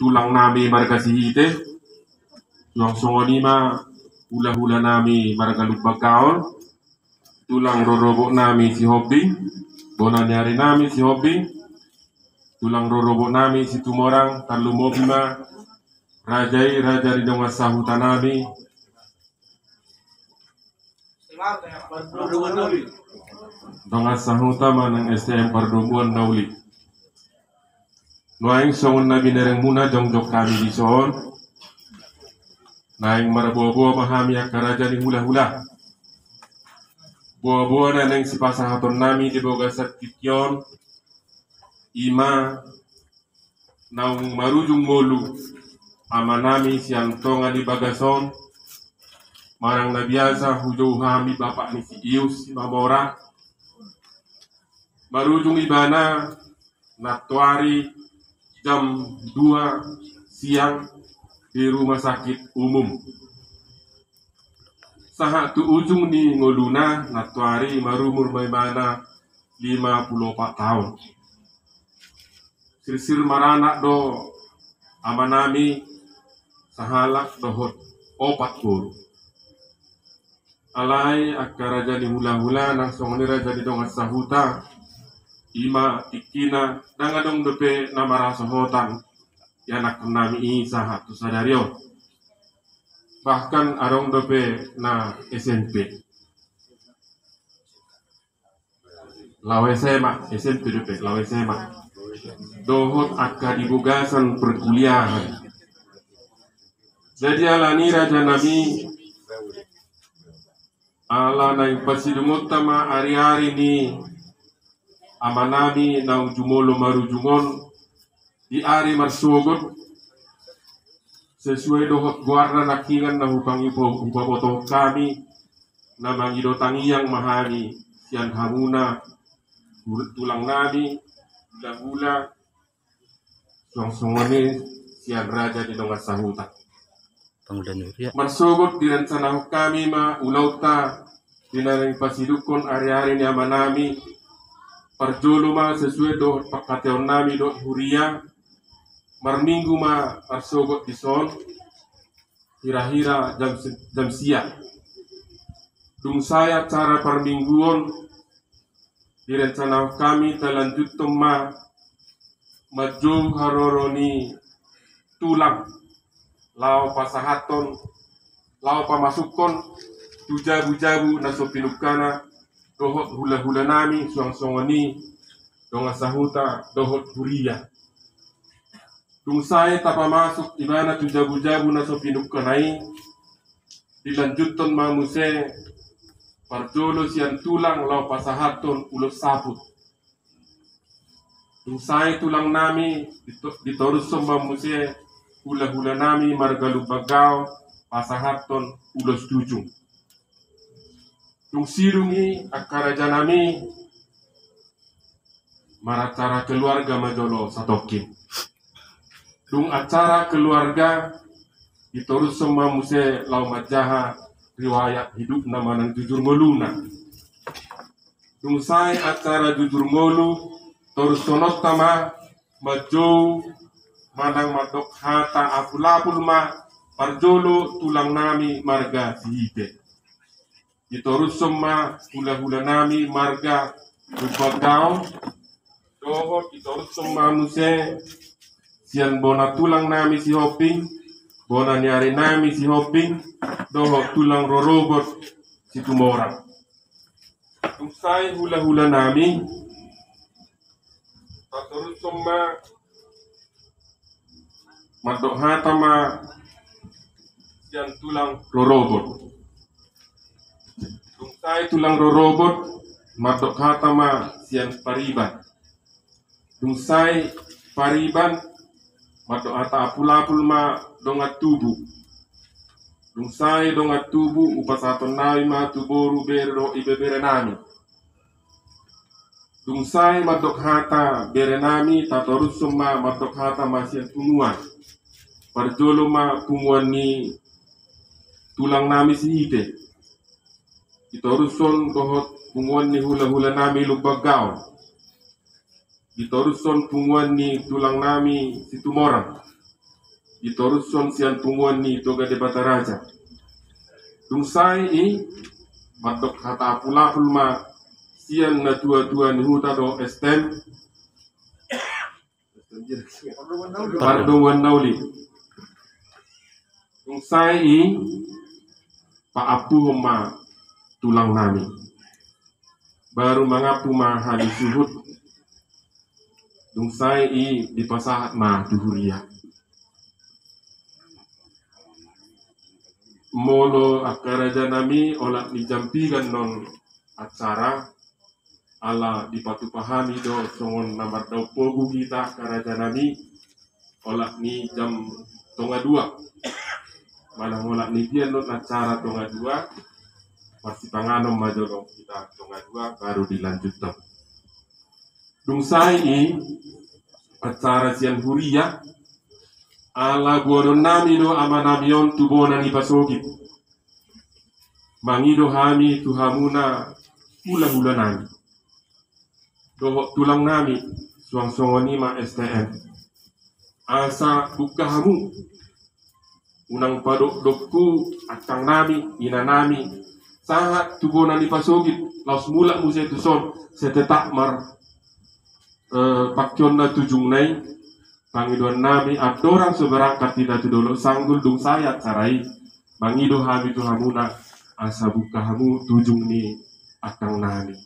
tulang nami marga sihite, yung songonima hula-hula nami marga lugbagaon, tulang rorobo nami si Hobby, bonanyari nami si Hobby, tulang rorobo nami si Tumorang, talumobima, rajai raja rinong asahutan nami, dong asahutan manang STM Pardubuan Nauli. Noaing songon na binereng muna jongjok kami di soon, naing marabuwa-buwa mahami akaraja ni hula-hula. Buwa-buwa na neng si pasahaton nami di boga sa kityon, ima naung marujung molu ama nami si Antonga di Bagason, marang na biasa hujo hami bapak ni si Ius si Mamora, marujung ibana natwari jam 2 siang di rumah sakit umum. Saha tu ujung ni ngoluna natwari marumur maimana 54 tahun. Sir marana do amanami sahalak dohot 40. Alai akaraja ni hula-hula nang songoni raja di dong asahuta ima tikina dangadong depe namara sohotan yanak nami sahat tu sadario. Bahkan arong depe na SMP. Lawe sema SMP depe lawe sema. Dohot akka dibugasan perkuliahan. Jadi alani raja nabi ala na ipasidumot tama ari-ari ni amanami na jumolo marujungon di ari marsugot sesuai dohot guarna nakingan na hupang ipo kami na mangidotangiyang mahani siyan hamuna tulang nami hula-hula songsongoni siyan raja di donga sahuta marsugot di rencana kami ma ulauta dinaring pasidukon ari-ari ni amanami parjolo ma sesuai do pakateon nami do huria marminggu ma arsogot di son hira-hira jam siang dung saya cara parmingguon direncana kami telanjut ma maju haroroni tulang lao pasahaton lao pamasukon tujabu-jabu nasopinukana dohot hula-hula nami suang-suangani donga sahuta dohot huria dung saya tapa masuk ibana tujabu-jabu nasopinukkanai dilanjuton mamuse parjolo sian tulang lau pasahaton ulos saput dung saya tulang nami ditorus mamuse hula-hula nami margalu bagao pasahaton ulos tujung. Dung sirungi akaraja nami maracara keluarga majolo satokin. Dung acara keluarga ditorus semua muse lau majaha riwayat hidup nama nang jujur ngoluna. Dung sai acara jujur ngolu torus sonot tama majo manang madok hata apul-apul ma parjolo tulang nami marga sihite. Ditorus semua hula-hula nami marga Rupagao dohot ditorus semua muse sian bona tulang nami si Hoping bona nyari nami si Hoping dohot tulang rorogot si Tumorang. Usai hula-hula nami tatorus semua madok hatama sian tulang rorogot. Tungsai tulang rorogot madok hatama sian pariban. Tungsai pariban madok hata apul-apul ma dongat tubu. Tungsai dongat tubu upasaton nami ma tuboru bero ibebere nami. Tungsai madok hata bere nami tatorus semua madok hata ma sian tumuan. Parjolo ma punguan ni tulang nami sihite. Ditoruson dohot punguan ni hula-hula nami lugbagaw. Ditoruson punguan ni tulang nami si Tumorang. itoruson sian punguan ni toga de bataraja. Dung sai i matok hata pula pulma sian na tua ni huta do estem Parduan nauli. Dung sai i paapu ma tulang nami. Baru mangapu ma hadi suhut. Dung sai i dipasahat ma duhuria. Molo akaraja nami olak dijampigan non acara ala dipatupahami do songon namar do pogu kita karaja nami olak ni jam tonga dua. Mana olak ni dia non acara tonga dua masih panganom majolong kita tonga dua baru dilanjut dong. Dung sai i acara sian huria ala guadon nami do amanamion tubona ni pasogit. Mangido hami tuhamuna hula nami. Dohok tulang nami suang songonima STM. Asa buka hamu. Unang padok dokku atang nami ina nami sangat tubona ni pasogit. Laus mulak musai tuson setetak mar pakyon na tujung nai. Pangiduan nami adorang seberangkat tidak tudolo sanggul dung sayat sarai mangido hami tuhamuna asa buka hamu tujung ni atang nami.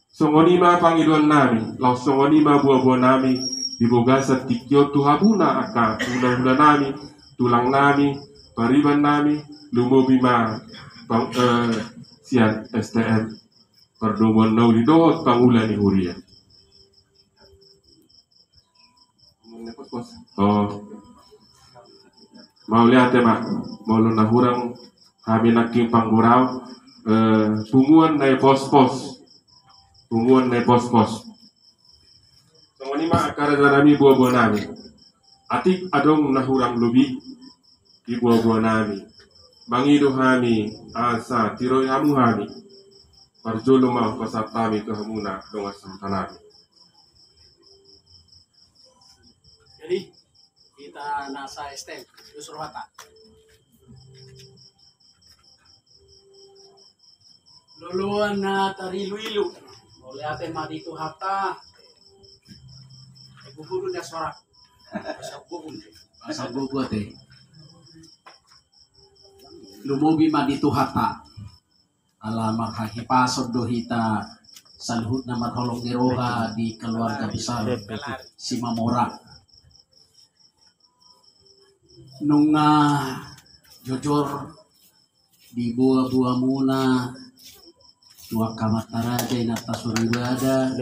Songonima pangiduan nami, lau songonima buah-buah nami diboga setikyo tuhamuna aka hula-hula nami, tulang nami, pariban nami, lumobima sian STM perdomuan nauli dohot pangula ni huria. Oh, mau lihat ya mak, mau lu nahurang kami naking panggurau punguan nai pos-pos, punguan nai pos-pos. Songoni mak akara nami buah-buah nami, atik adong nahurang lubi di buah-buah nami, mangido kami asa tiroi hamu kami, parjolo mau pasatami ke hamuna dongas santanami. Jadi kita nasa STM Yusuf Hatta. Luluan na tarilu-ilu. Oleh ate madito Hatta. Ibu-guru na sorak. Pasal buku ate. Lumubi madito Hatta. Alamang hahipasod dohita salhut na matholong niroha di keluarga besar si Mamora. Nung jujur di buah-buah muna dua kamataraja in atas suribada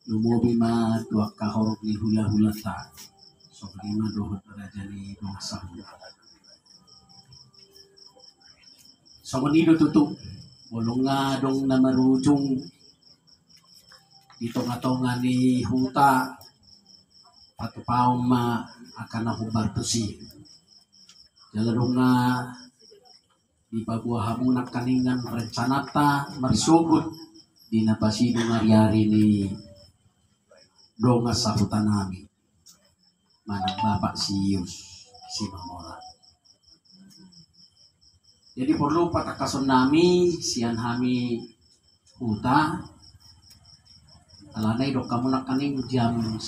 lumubi ma dua kahorok ni hula-hula ta so lima dohot raja ni dong sahur so manido tutup bolong nga dong na marujung di tonga-tonga ni huta patupaw ma akan aku bartusi jalan nga di pabuah hamu nak kaningan rencanata marsugut di napasido ngariari ni donga sahutan nami manang bapak si Mamora. Jadi perlu patakason nami sian hami huta alanay do kamu nak kaning jam 9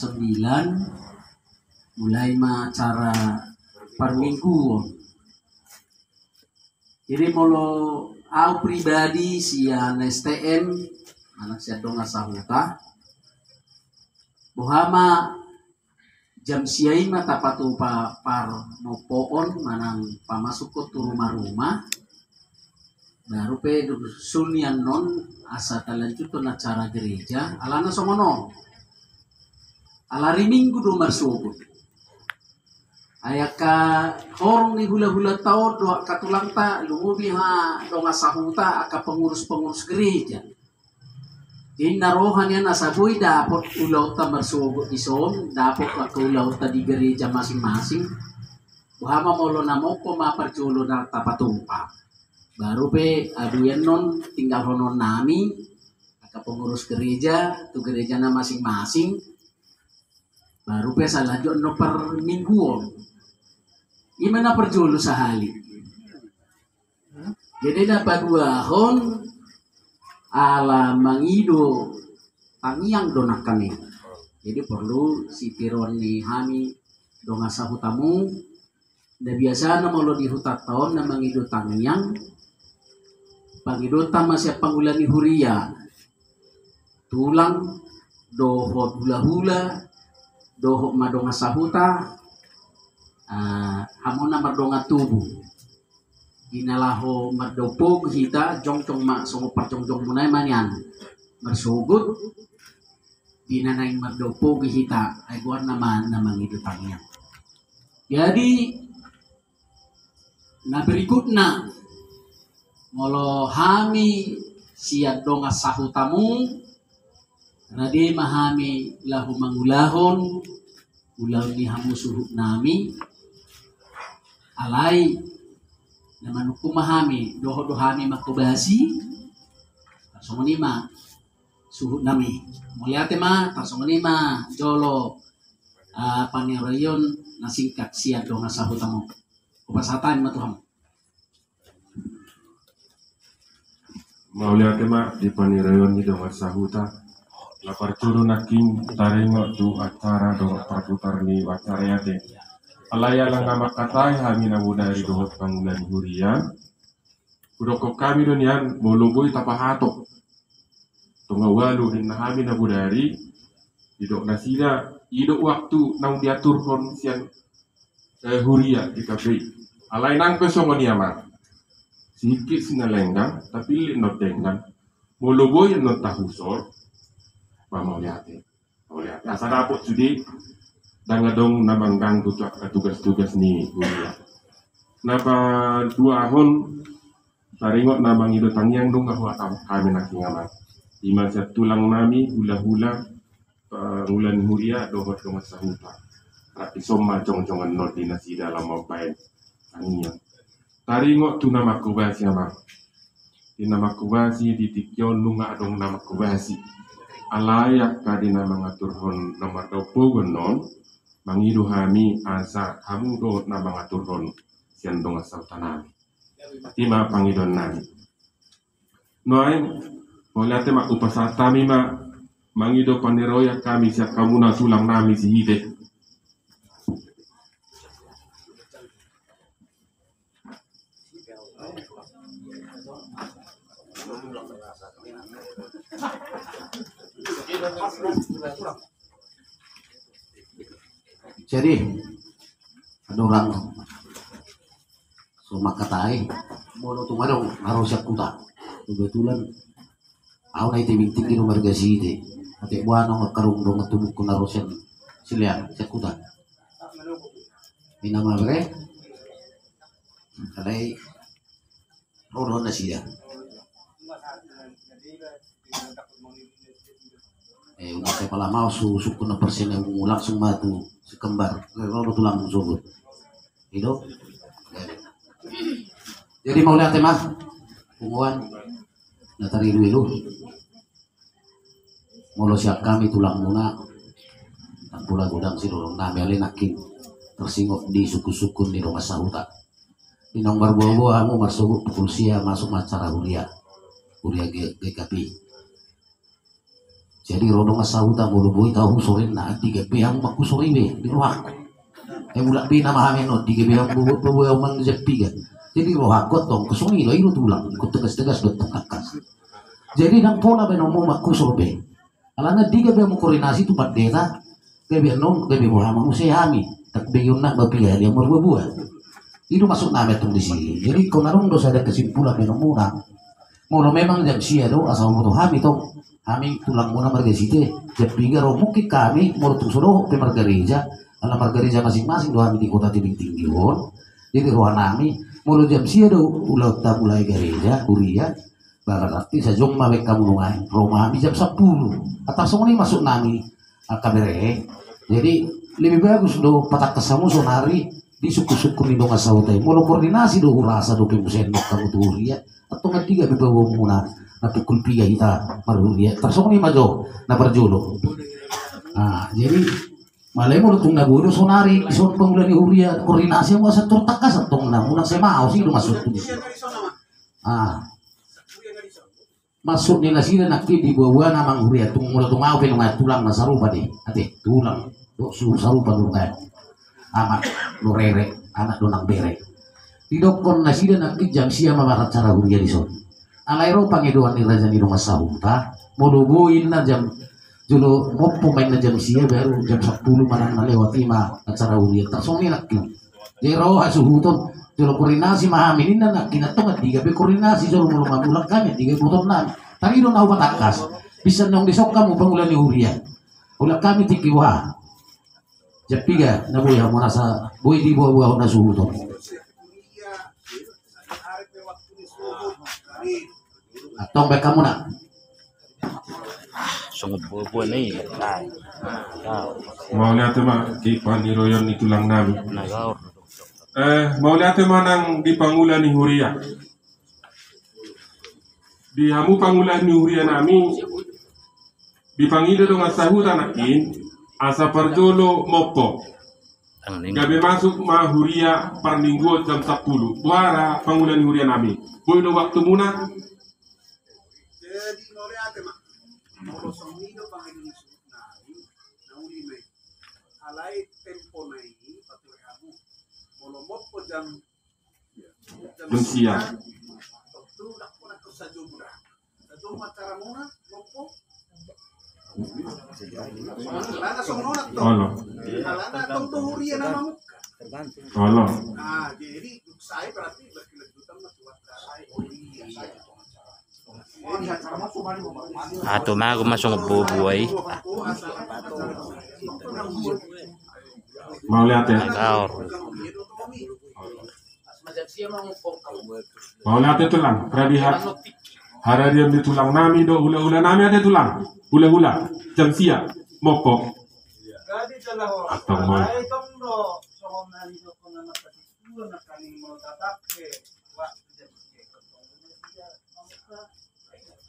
mulai acara per minggu. Jadi kalau aku pribadi sian STM anak sian dong asahuta bohama jam siai mata patu par mopoon manang pamasuk ke tu rumah-rumah baru pe sunian non asa talanjut na acara gereja alana somono alari minggu do marsubut ayaka horong ni hula-hula tao doa katulang ta lumubi ha donga sahuta aka pengurus gereja. Di narohan yan nasaboy dapat ulaw ta marsugot isom dapat ka ulaw ta di gereja masing-masing. Buhama molo na mo ko maparjulo na tapatumpa. Baru pe aduyan non tinggal honon nami aka pengurus gereja tu gereja na masing-masing. baru pesa lanjut no per mingguon. Gimana perjulu sehali. Jadi dapat 2 hon ala mangido tangiang donakan ini. Jadi perlu si tiron ni hami donga sahutamu. Dan biasa na mau di hutat tahun na mangido tangiang. Pangido tama siya pangulani huria. Tulang doho hula-hula doho madonga sahuta hamona madonga tubuh inalaho mardopog hita jongcong mak songo parjong-jong munay manyan marsugut dinanay mardopog hita ay buwan naman namang idutangnya. Jadi na berikut na molo hami siya donga sahutamu Rade mahami lahu mangulahon ulau ni hamu suhuk nami alai naman hukum mahami doho dohami makubasi tarsongonima suhuk nami muliate ma tarsongonima jolo panirayon nasingkat siat donga sahutamu upasatan matuham Mauliate ma di panirayon ni donga sahuta lapar curu naking taringo tu acara doa perputar ni acara yate alaya langga makatai hamina budari dohot pangulan huria udoko kami donian moloboi tapahato tunga walu hinna hamina budari idok nasida idok waktu nang diatur kon sian huria di kafe alai nang pesongo niaman sikit sinalenggang tapi not denggan moloboi not tahusor mau lihat asal dapot sudi dangadong namanggang tugas-tugas ni kuliah. Napa 2 hon taringot namang ido tangyang dong kahwa kami nakingaman. Iman sa tulang nami hula-hula ngulan huria dohot dong sahuta. Rapi soma jong-jongan not dinasi dalam maupay tangyang. Taringot tu nama kubasi ama. Di nama kubasi di tikyon lunga dong nama kubasi. Alayak kadina mengatur hon nomor 20 non mangidu hami asa kamu do na mengatur hon sian dong asal tanami tima pangidon nami noai olate mak upasatami ma mangido paneroya kami siap kamu na tulang nami si hide Jadi ada orang so makatai mono tumadong harus kuta kebetulan aku naik tebing tinggi nomor gasi ide ate buano ngekarung dong ngetubuk ko narosen silian sekuta minama bre kalai rono na siya udah saya pala mau suku na persen yang langsung matu sekembar kalau tulang subur itu jadi mau lihat mah punguan natari dulu molo siap kami tulang muna tak pula gudang si dorong nameli nakin tersingok di suku-suku di rumah sahuta di nomor buah-buah kamu masuk pukul sia masuk acara huria GKP. Jadi rodong asahuta mulu boy tahu sore na 3 yang maku sore be di ruang. Mulak bina mahamin no 3 yang bubu man jepiga. Jadi rohak gotong kesoni lo itu tulang ikut tegas-tegas do takakas. Jadi nang pola be nomo maku sore. Alana 3 be mo koordinasi tu pat deta. Be non be Muhammad usehami tak be yun na bapiya yang berbuah. Itu masuk nama tung di sini. Jadi konarong do ada kesimpulan be nomo na. Mau memang jam sia do asal mo hami to kami tulang muna margesite jepiga ro mungkin kami mau solo ke margereja ala margereja masing-masing do kami di kota tebing tinggi won jadi rohan nami mau jam sia do ulah ta mulai gereja kuria berarti sajong mawek kamu nungai Roma kami jam 10 atau semua ini masuk nami kabere jadi lebih bagus do patak kesamu sonari di suku-suku ni dong asautai mau koordinasi do rasa do kemusen kamu tuh ya atau ketiga bebawa muna natukul piga kita marulia tersong ni majo na perjulo. Nah, jadi Malay mo itong nagulo, so nari, isong pangulan ni Huria, koordinasya mo sa turtakas at itong namunang sa mao, sino masuk ko dito? Masuk nila sila nakit di buwa namang Huria, itong mula itong ako, pinunga tulang na sarupa di, ate, tulang, sarupa doon kayo, amat, lorere, anak doon ang bere. Didokon na sila nakit jam siya mamarat cara Huria di son. Alayro pangiduan ni Raja Nino Masahuta, mulubuin na jam, Julo mo pemain na jam siya baru jam 10 manang nalewati acara ulian tak songi nakin jero hasuhuton julo koordinasi mahaminin na kinatong at diga be koordinasi julo mulong mamulang kami diga buton na tari do na patakas bisa nong disok kamu pangulan ni ulian ulah kami tikiwa japiga na buya mo nasa buy di buwa na suhuton atong ba kamu na sungut buo nih Mau lihat mah di Paniroyon itu lang namin. nagaur Mau lihat mah nang di Pangulan ni Huria. Di hamu Pangulan ni Huria nami di Pangida dong asahutan nakin asa perjolo mopo. ang ning Gabi masuk ma Huria par minggu jam 10. Buara Pangulan ni Huria nami. Boy lo waktu muna. Jadi mau lihat mah. Mau sonido Panginoon na uli may alay tempo na ini patuloy mo molomot po jam Siang. tulak po na ko sa jumra cara muna mopo lana sumunod to Olo. lana tong tuhurian na mamuka Olo. jadi saya berarti berkilanjutan na tuwat saya ato mago masungut buo ay Mau lihat ya. nagaur Mau lihat itu lang. Pradihat. Hari dia di tulang nami do hula-hula nami ada tulang. Hula-hula. Jam siang. Mopo. Atau mau.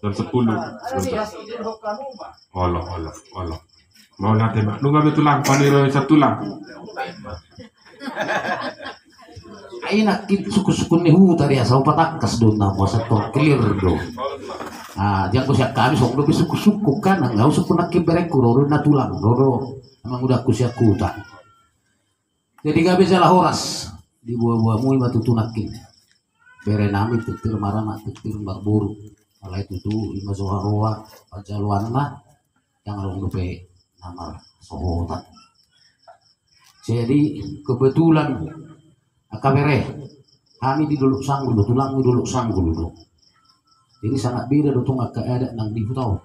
Jam 10. Olo. Mau lihat ya. Lu ngambil tulang. Paniro satu tulang. ay nakit suku-suku ni huta dia sa patakas doon na mo sa to clear do diyan ko siya kami so lebih suku-suku kan ang usap ko nakibere ko ro na tulang ro amang udah ko siya kuta jadi gabi salah horas di buah-buah muy matutunakin bere nami tutir marana tutir barburu alay tutu lima soharoa pajaluan na yang long lupe nama sohotan jadi kebetulan akabere kami di dulu sanggul tulang di dulu sanggul do jadi sangat beda do tunga keadaan nang di hutau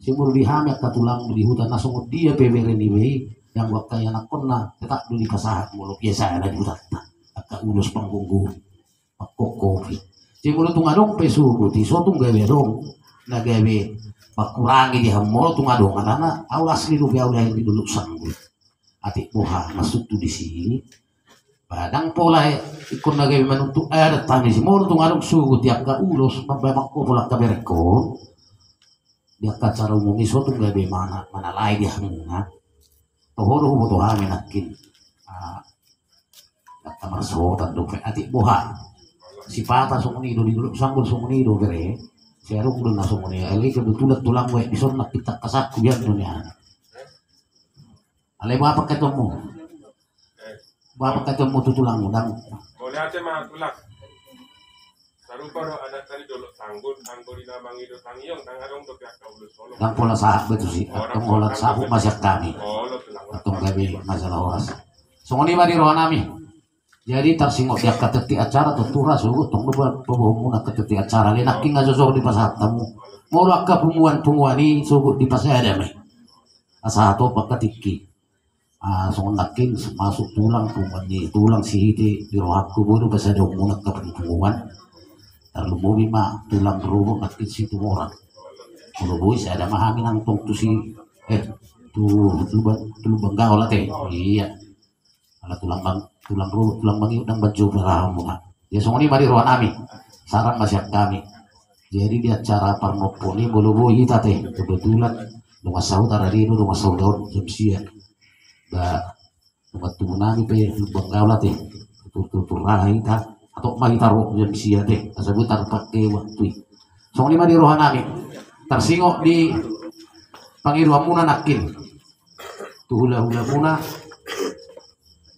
simur di hami ka tulang di hutan nasungod dia pebere ni wei yang waktu yang nakonna tetap dulu di pasahat mulu biasa ada di hutan aka ulus panggunggu kopi simur tunga dong pesu ti so tungga gawe dong na gawe pakurangi di hamol tunga dong karena awas li do biaula di dulu sanggul atik buha masuk tu di sini padang pola ikon na gabi manuntuk ada tani si moro tung arong sugu tiap ka ulos pababak ko pola ka berko dia ka cara umum iso tung gabi mana lai dia hanga tohoro mo to hami nakin kata marsotan do ati buha si pata sumuni do di dulu sanggul sumuni do bere si arong do na sumuni ali kebetulan tulang we ison nak kita kasak kuyan dunia ale apa ketemu Bapak kata mau tulang udang. Mau lihat mah tulang. Sarupa do ada tadi dulu sanggul di namang itu tangiong tangarong do pihak kau solo. Yang pola sahab betul sih. Atong pola sahab masih kami. Olo tulang. Atong gabi masalah horas. Sungoni mari rohanami. Jadi tarsingok dia kateti acara tutura sugu tong do pebohong na kateti acara lenak king ngajosok di pasat tamu. Mau ka pumuan ni sugu di pasat ada me. Asa to pakatiki. Nakin masuk tulang tulang sihiti di rohakku bodo basa dong munat ka pengpunguan terlumuri mah tulang berubuk nakin situ orang kalau boy saya ada mahamin ang tong tu si tu bangga olah teh iya ala tulang berubuk tulang bangi udang baju beramu ya songoni mari rohan ami sarang masyarakat kami jadi di acara parmoponi bolo boy kita teh kebetulan rumah saudara dino rumah saudara jam siang Waktu nami pe banggaw natin tutur-tutur kita atau may taruh yang siya teh asabut pakai waktu so lima di rohan nami tersingok di pangiruan muna nakin tuhula-hula muna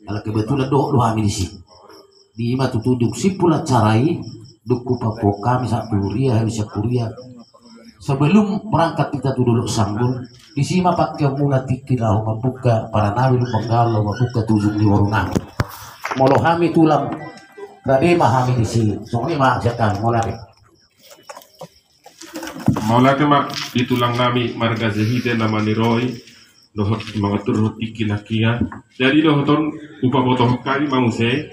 ala kebetulan doh kami di sini di mah tutuduk si pula carai duku papo kami sak kuliah bisa kuliah sebelum berangkat kita tuh dulu sambung di sini pakai muna tikirau membuka para nabi lu penggalo membuka tujuh di warung nami molo kami tulang tadi mahami di sini soalnya mah siakan mulai mak di tulang nami marga zahide nama niroi dohot mengatur roti kilakia jadi dohoton upa botoh kali manguse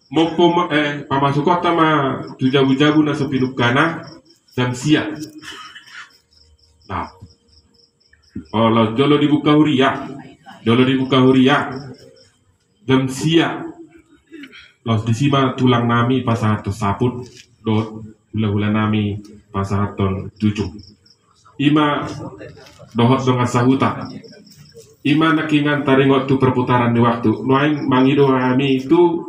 mopo pamasuk kota ma tujabu-jabu na sepinukana dan siap nah kalau jolo dibuka huria jam siap los disima tulang nami pasahaton saput dot hula-hula nami pasahaton tujuh ima dohot dengan sahuta ima nakingan taringot tu perputaran di waktu nuain mangido kami itu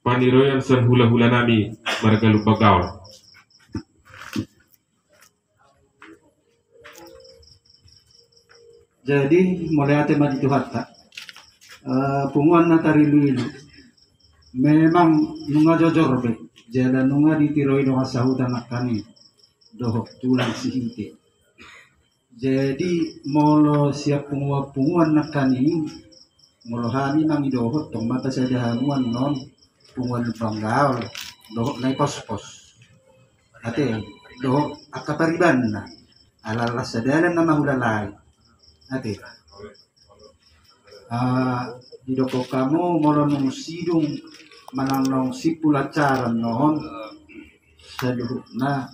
paniroyan sen hula-hula nami mereka lupa gaul. Jadi mulai ate mati hatta punguan na tariluilu memang nunga jojor be jada nunga ditiroi doa sahutan nakani dohok tulang sihite jadi molo siap punguan nakani molo hani mangi dohok tong mata saja hamuan non punguan panggaul dohok nai pos ate dohok akapariban na alala sadalan nama hulalai ate di doko kamu molonong sidung mananong sipulacaran nohon seluruhna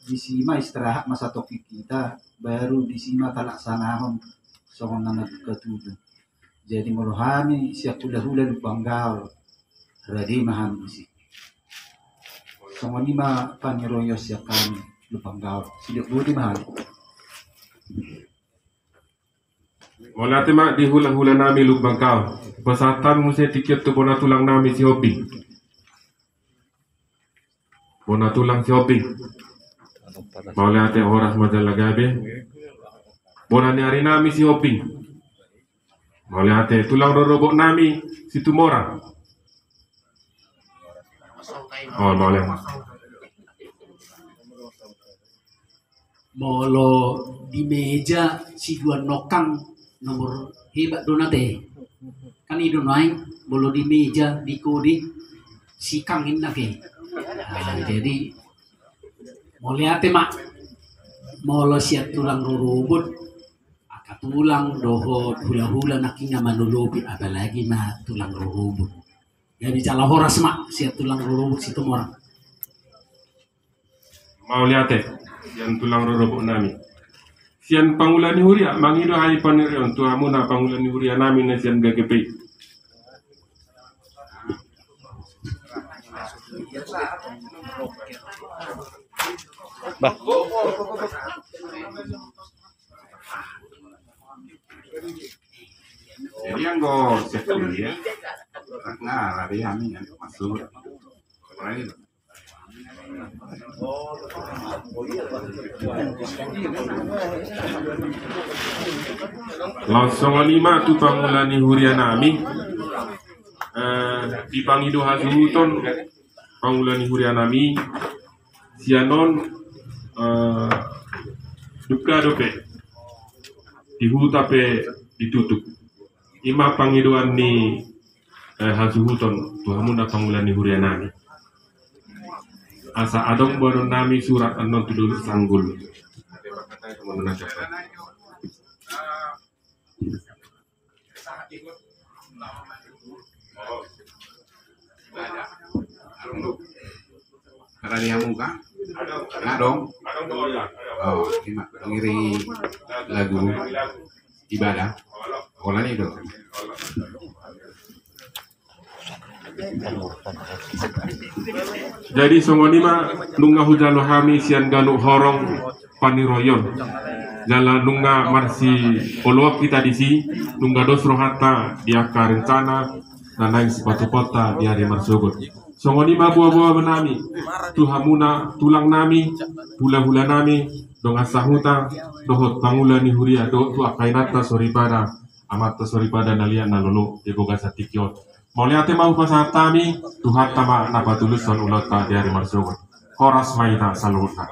disima istirahat masa toki kita baru disima talaksanahon songon nama ketujuh jadi molohami siap hula-hula lupanggal radi maham isi songon lima panyeroyo siap kami lupanggal siap budi mahal. Wala tema di hula-hula nami lubang kau. Pesatan musi tiket tu bona tulang nami si hobi. Bona tulang si hobi. Wala ate horas majalah gabe. Bona ni hari nami si hobi. Wala ate tulang rorobok nami si tumora. Oh, boleh. Molo di meja si dua nokang nomor hebat donate kan itu naik bolo di meja di kodi si kangin nake jadi mau lihat mak molo siap tulang rurubut aka tulang dohot hula-hula nakinya manulubi apalagi mah tulang rurubut jadi cala horas mak siap tulang rurubut situ orang mau lihat yang tulang rurubut nami sian pangulani huria mangido hai panirion tu amuna pangulani huria nami na sian gagepe Bah. Jadi yang go sekali ya. Nah, hari kami yang masuk. Langsung lima tu pangulani huria nami dipangido hazuton pangulani huria nami sianon duka dope dihuta pe ditutup ima pangidoan ni hazuton tuhamuna pangulani huria nami asa adong baru nami surat anon tu dulu sanggul Karena dia muka, nggak dong? Oh, ini ngiri lagu ibadah. Olah itu. Jadi semua lima nungah hujan lohami sian ganuk horong paniroyon Jala nunga marsi oloak kita di si nunga dosro hata dia ka rencana nanang sepatu pota di hari marsogot. Songoni ma buah-buah menami tuhamuna tulang nami hula-hula nami dong asahuta dohot pangula ni huria do tu akainata soripara amata soripara nalia nalolo ego gasatikiot. Mauliate mau pasatami tuhat tama napatulusan ulata di hari marsogot. Koras maita saluta.